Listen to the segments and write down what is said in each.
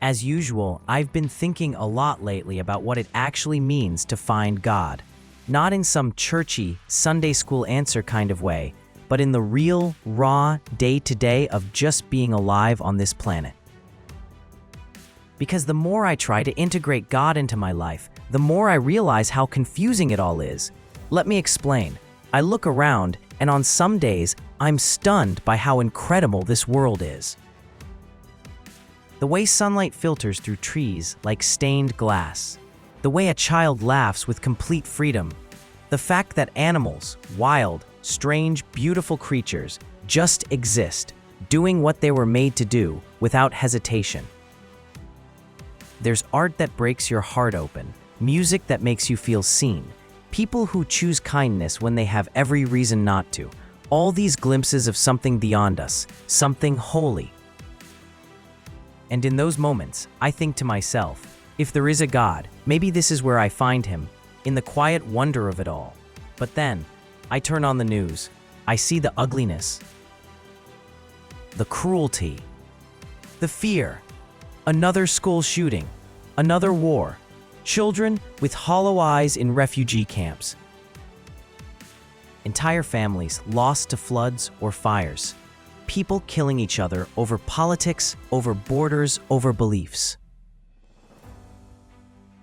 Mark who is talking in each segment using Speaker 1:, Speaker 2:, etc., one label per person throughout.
Speaker 1: As usual, I've been thinking a lot lately about what it actually means to find God. Not in some churchy, Sunday school answer kind of way, but in the real, raw, day-to-day of just being alive on this planet. Because the more I try to integrate God into my life, the more I realize how confusing it all is. Let me explain. I look around, and on some days, I'm stunned by how incredible this world is. The way sunlight filters through trees like stained glass. The way a child laughs with complete freedom. The fact that animals, wild, strange, beautiful creatures, just exist, doing what they were made to do without hesitation. There's art that breaks your heart open, music that makes you feel seen, people who choose kindness when they have every reason not to. All these glimpses of something beyond us, something holy. And in those moments, I think to myself, if there is a God, maybe this is where I find him, in the quiet wonder of it all. But then, I turn on the news. I see the ugliness, the cruelty, the fear, another school shooting, another war, children with hollow eyes in refugee camps, entire families lost to floods or fires, people killing each other over politics, over borders, over beliefs.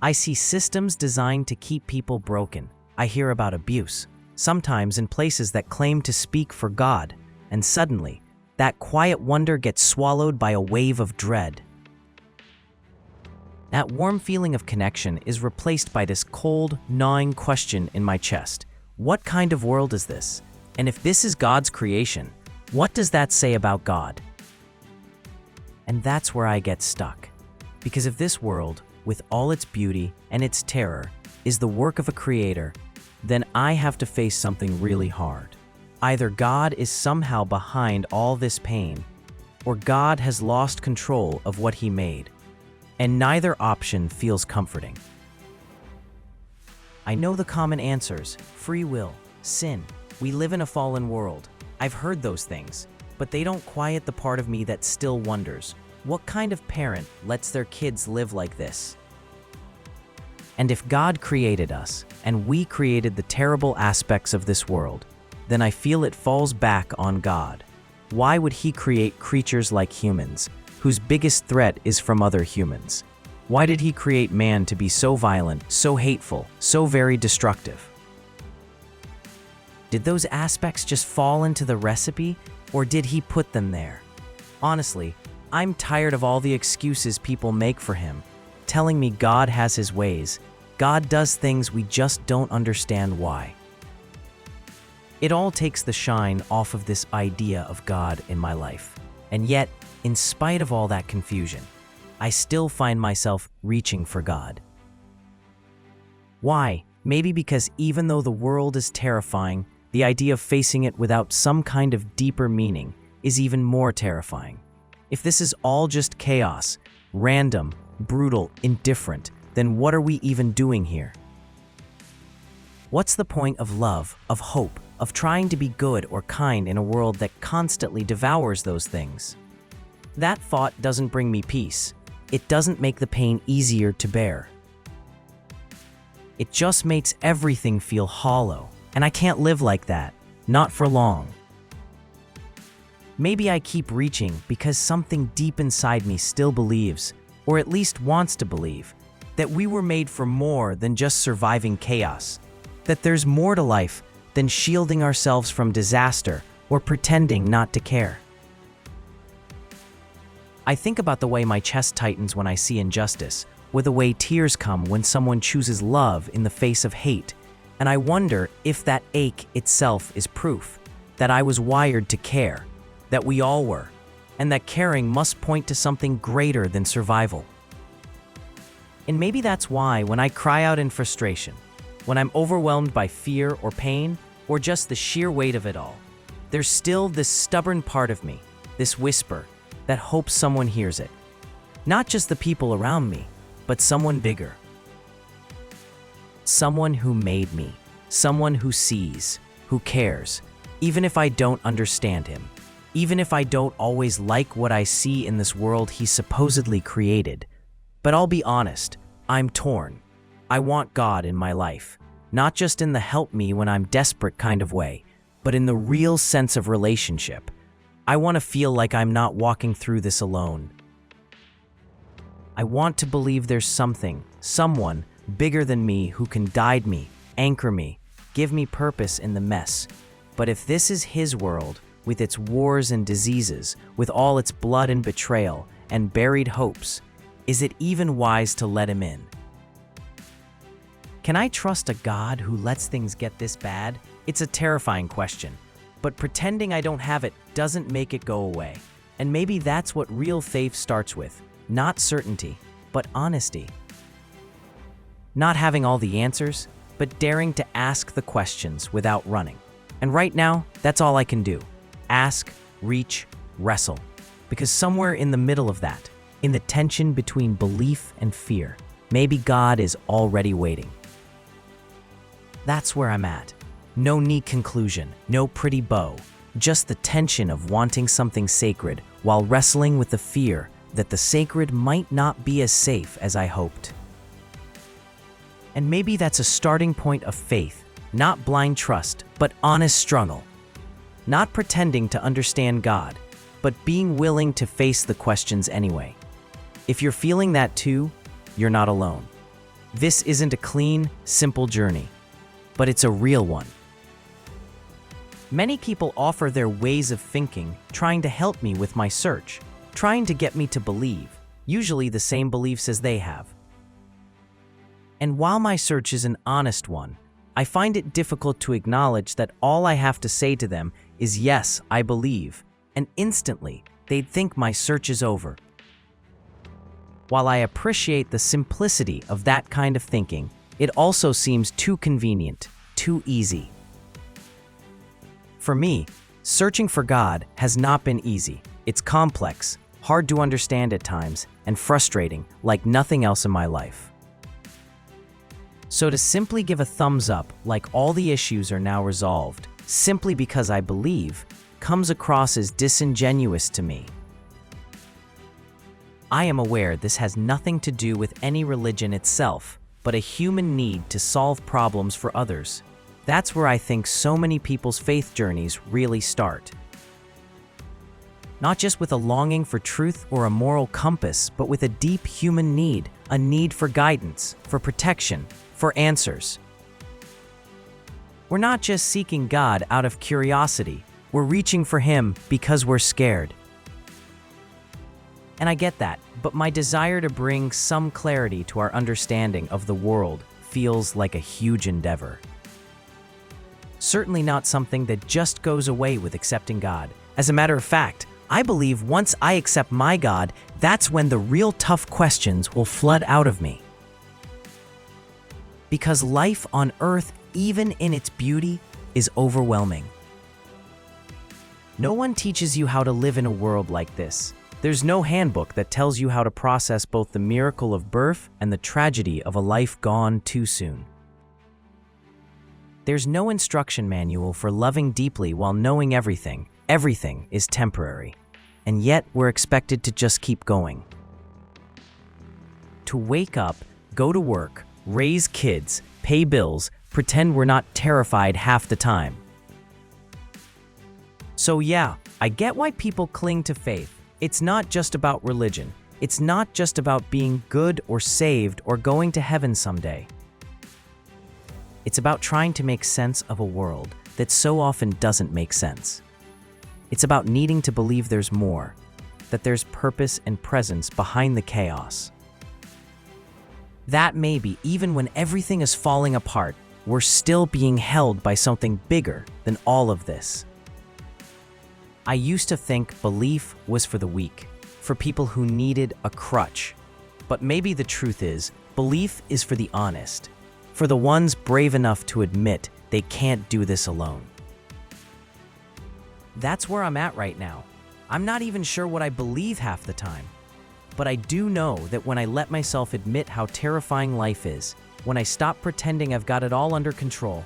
Speaker 1: I see systems designed to keep people broken. I hear about abuse, sometimes in places that claim to speak for God, and suddenly, that quiet wonder gets swallowed by a wave of dread. That warm feeling of connection is replaced by this cold, gnawing question in my chest. What kind of world is this? And if this is God's creation, what does that say about God? And that's where I get stuck. Because if this world, with all its beauty and its terror, is the work of a creator, then I have to face something really hard. Either God is somehow behind all this pain, or God has lost control of what he made. And neither option feels comforting. I know the common answers: free will, sin, we live in a fallen world. I've heard those things, but they don't quiet the part of me that still wonders, what kind of parent lets their kids live like this? And if God created us, and we created the terrible aspects of this world, then I feel it falls back on God. Why would he create creatures like humans, whose biggest threat is from other humans? Why did he create man to be so violent, so hateful, so very destructive? Did those aspects just fall into the recipe, or did he put them there? Honestly, I'm tired of all the excuses people make for him, telling me God has his ways. God does things we just don't understand why. It all takes the shine off of this idea of God in my life. And yet, in spite of all that confusion, I still find myself reaching for God. Why? Maybe because even though the world is terrifying, the idea of facing it without some kind of deeper meaning is even more terrifying. If this is all just chaos, random, brutal, indifferent, then what are we even doing here? What's the point of love, of hope, of trying to be good or kind in a world that constantly devours those things? That thought doesn't bring me peace. It doesn't make the pain easier to bear. It just makes everything feel hollow, and I can't live like that, not for long. Maybe I keep reaching because something deep inside me still believes, or at least wants to believe, that we were made for more than just surviving chaos, that there's more to life than shielding ourselves from disaster or pretending not to care. I think about the way my chest tightens when I see injustice, or the way tears come when someone chooses love in the face of hate, and I wonder if that ache itself is proof that I was wired to care, that we all were, and that caring must point to something greater than survival. And maybe that's why when I cry out in frustration, when I'm overwhelmed by fear or pain, or just the sheer weight of it all, there's still this stubborn part of me, this whisper, that hopes someone hears it. Not just the people around me, but someone bigger. Someone who made me, someone who sees, who cares, even if I don't understand him, even if I don't always like what I see in this world he supposedly created, But I'll be honest, I'm torn. I want God in my life, not just in the help me when I'm desperate kind of way, but in the real sense of relationship. I want to feel like I'm not walking through this alone. I want to believe there's something, someone bigger than me who can guide me, anchor me, give me purpose in the mess. But if this is his world, with its wars and diseases, with all its blood and betrayal and buried hopes, is it even wise to let him in? Can I trust a God who lets things get this bad? It's a terrifying question, but pretending I don't have it doesn't make it go away. And maybe that's what real faith starts with, not certainty, but honesty. Not having all the answers, but daring to ask the questions without running. And right now, that's all I can do. Ask, reach, wrestle. Because somewhere in the middle of that, in the tension between belief and fear, maybe God is already waiting. That's where I'm at. No neat conclusion, no pretty bow, just the tension of wanting something sacred while wrestling with the fear that the sacred might not be as safe as I hoped. And maybe that's a starting point of faith, not blind trust, but honest struggle. Not pretending to understand God, but being willing to face the questions anyway. If you're feeling that too, you're not alone. This isn't a clean, simple journey, but it's a real one. Many people offer their ways of thinking, trying to help me with my search, trying to get me to believe, usually the same beliefs as they have. And while my search is an honest one, I find it difficult to acknowledge that all I have to say to them is yes, I believe, and instantly they'd think my search is over. While I appreciate the simplicity of that kind of thinking, it also seems too convenient, too easy. For me, searching for God has not been easy. It's complex, hard to understand at times, and frustrating like nothing else in my life. So to simply give a thumbs up like all the issues are now resolved, simply because I believe, comes across as disingenuous to me. I am aware this has nothing to do with any religion itself, but a human need to solve problems for others. That's where I think so many people's faith journeys really start. Not just with a longing for truth or a moral compass, but with a deep human need, a need for guidance, for protection, for answers. We're not just seeking God out of curiosity, we're reaching for Him because we're scared. And I get that, but my desire to bring some clarity to our understanding of the world feels like a huge endeavor. Certainly not something that just goes away with accepting God. As a matter of fact, I believe once I accept my God, that's when the real tough questions will flood out of me. Because life on earth, even in its beauty, is overwhelming. No one teaches you how to live in a world like this. There's no handbook that tells you how to process both the miracle of birth and the tragedy of a life gone too soon. There's no instruction manual for loving deeply while knowing everything. Everything is temporary. And yet we're expected to just keep going. To wake up, go to work, raise kids, pay bills, pretend we're not terrified half the time. So yeah, I get why people cling to faith. It's not just about religion. It's not just about being good or saved or going to heaven someday. It's about trying to make sense of a world that so often doesn't make sense. It's about needing to believe there's more, that there's purpose and presence behind the chaos. That maybe even when everything is falling apart, we're still being held by something bigger than all of this. I used to think belief was for the weak, for people who needed a crutch. But maybe the truth is, belief is for the honest, for the ones brave enough to admit they can't do this alone. That's where I'm at right now. I'm not even sure what I believe half the time. But I do know that when I let myself admit how terrifying life is, when I stop pretending I've got it all under control,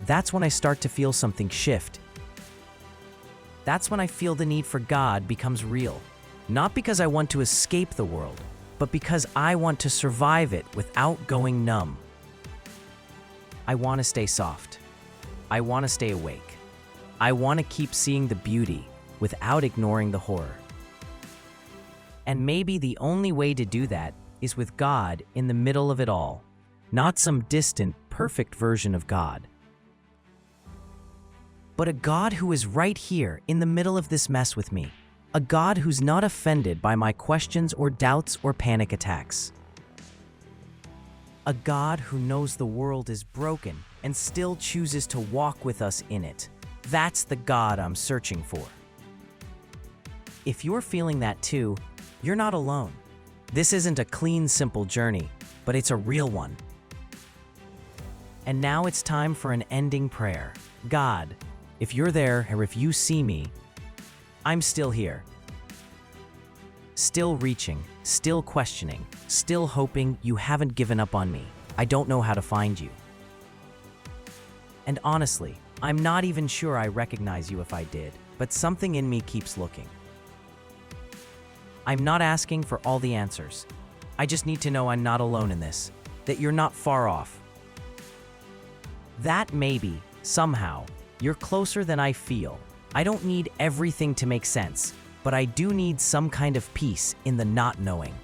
Speaker 1: that's when I start to feel something shift. That's when I feel the need for God becomes real. Not because I want to escape the world, but because I want to survive it without going numb. I want to stay soft. I want to stay awake. I want to keep seeing the beauty without ignoring the horror. And maybe the only way to do that is with God in the middle of it all, not some distant, perfect version of God, but a God who is right here in the middle of this mess with me, a God who's not offended by my questions or doubts or panic attacks, a God who knows the world is broken and still chooses to walk with us in it. That's the God I'm searching for. If you're feeling that too, you're not alone. This isn't a clean, simple journey, but it's a real one. And now it's time for an ending prayer. God, if you're there or if you see me, I'm still here. Still reaching, still questioning, still hoping. You haven't given up on me. I don't know how to find you. And honestly, I'm not even sure I recognize you if I did, but something in me keeps looking. I'm not asking for all the answers. I just need to know I'm not alone in this, that you're not far off. That maybe, somehow, you're closer than I feel. I don't need everything to make sense, but I do need some kind of peace in the not knowing.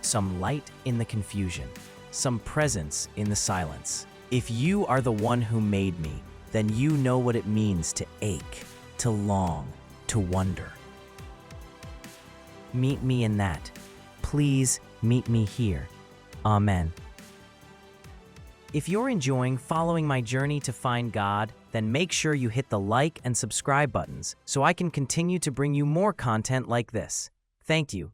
Speaker 1: Some light in the confusion, some presence in the silence. If you are the one who made me, then you know what it means to ache, to long, to wonder. Meet me in that. Please meet me here. Amen. If you're enjoying following my journey to find God, then make sure you hit the like and subscribe buttons so I can continue to bring you more content like this. Thank you.